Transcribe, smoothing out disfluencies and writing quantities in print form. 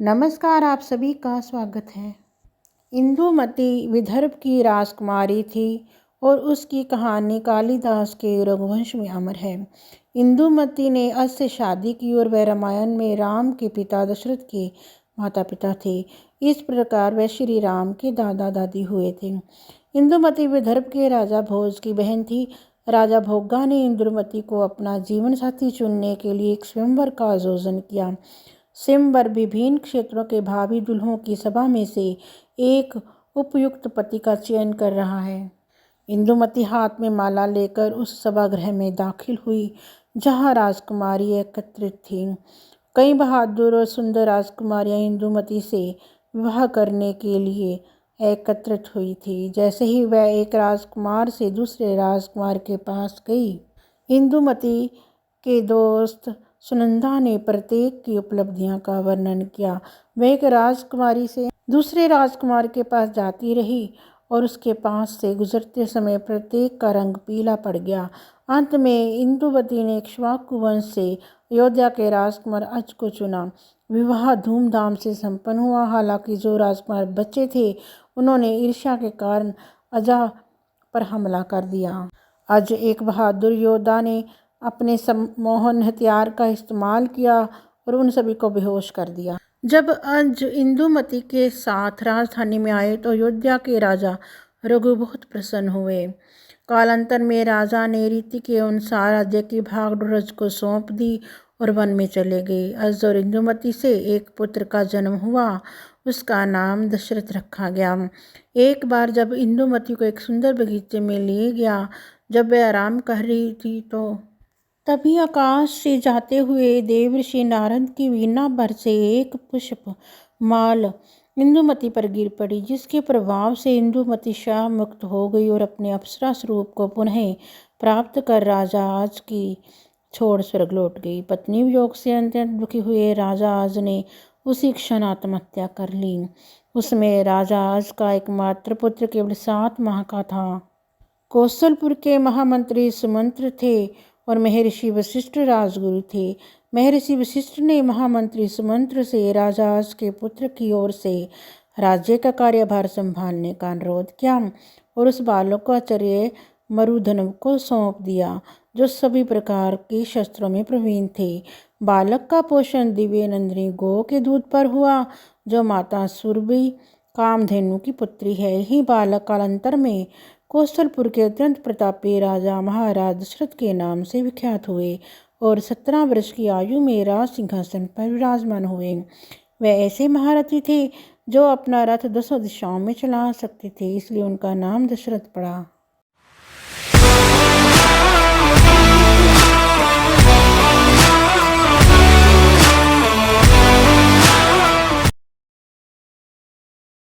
नमस्कार, आप सभी का स्वागत है। इंदुमती विदर्भ की राजकुमारी थी और उसकी कहानी कालिदास के रघुवंश में अमर है। इंदुमती ने अज से शादी की और वह रामायण में राम के पिता दशरथ के माता पिता थे। इस प्रकार वह श्री राम के दादा दादी हुए थे। इंदुमती विदर्भ के राजा भोज की बहन थी। राजा भोगा ने इंदुमती को अपना जीवन साथी चुनने के लिए एक स्वयंवर का आयोजन किया। स्वयंवर विभिन्न क्षेत्रों के भावी दुल्हों की सभा में से एक उपयुक्त पति का चयन कर रहा है। इंदुमती हाथ में माला लेकर उस सभागृह में दाखिल हुई जहां राजकुमारी एकत्रित थीं। कई बहादुर और सुंदर राजकुमारियां इंदुमती से विवाह करने के लिए एकत्रित हुई थी। जैसे ही वह एक राजकुमार से दूसरे राजकुमार के पास गई, इंदुमती के दोस्त सुनंदा ने प्रत्येक की उपलब्धियों का वर्णन किया। वह एक राजकुमारी से दूसरे राजकुमार के पास जाती रही और उसके पास से गुजरते समय प्रत्येक का रंग पीला पड़ गया। अंत में इंदुमती ने इक्ष्वाकु वंश से अयोध्या के राजकुमार अज को चुना। विवाह धूमधाम से संपन्न हुआ। हालांकि जो राजकुमार बच्चे थे उन्होंने ईर्ष्या के कारण अजा पर हमला कर दिया। अज एक बहादुर योद्धा ने अपने सम्मोहन हथियार का इस्तेमाल किया और उन सभी को बेहोश कर दिया। जब अज इंदुमती के साथ राजधानी में आए तो अयोध्या के राजा रघु बहुत प्रसन्न हुए। कालांतर में राजा ने रीति के अनुसार राज्य की भागदौड़ अज को सौंप दी और वन में चले गए। अज और इंदुमती से एक पुत्र का जन्म हुआ। उसका नाम दशरथ रखा गया। एक बार जब इंदुमती को एक सुंदर बगीचे में ले गया, जब वह आराम कर रही थी तो तभी आकाश से जाते हुए देवर्षि नारद की वीणा पर से एक पुष्प माल इंदुमती पर गिर पड़ी, जिसके प्रभाव से इंदुमती शाप मुक्त हो गई और अपने अप्सरा स्वरूप को पुनः प्राप्त कर राजा आज की छोड़ स्वर्ग लौट गई। पत्नी वियोग से अत्यंत दुखी हुए राजा आज ने उसी क्षण आत्महत्या कर ली। उसमें राजा आज का एकमात्र पुत्र केवल 7 माह का था। कौशलपुर के महामंत्री सुमंत्र थे और महर्षि वशिष्ठ राजगुरु थे। महर्षि वशिष्ठ ने महामंत्री सुमंत्र से राजा आज के पुत्र की ओर से राज्य का कार्यभार संभालने का अनुरोध किया और उस बालक को आचार्य मरुधन को सौंप दिया, जो सभी प्रकार के शस्त्रों में प्रवीण थे। बालक का पोषण दिव्य नंदिनी गौ के दूध पर हुआ, जो माता सुरभि कामधेनु की पुत्री है। यही बालक कालांतर में कौशलपुर के अत्यंत प्रतापी राजा महाराज दशरथ के नाम से विख्यात हुए और 17 वर्ष की आयु में राज सिंहासन पर विराजमान हुए। वे ऐसे महारथी थे जो अपना रथ 10 दिशाओं में चला सकते थे, इसलिए उनका नाम दशरथ पड़ा।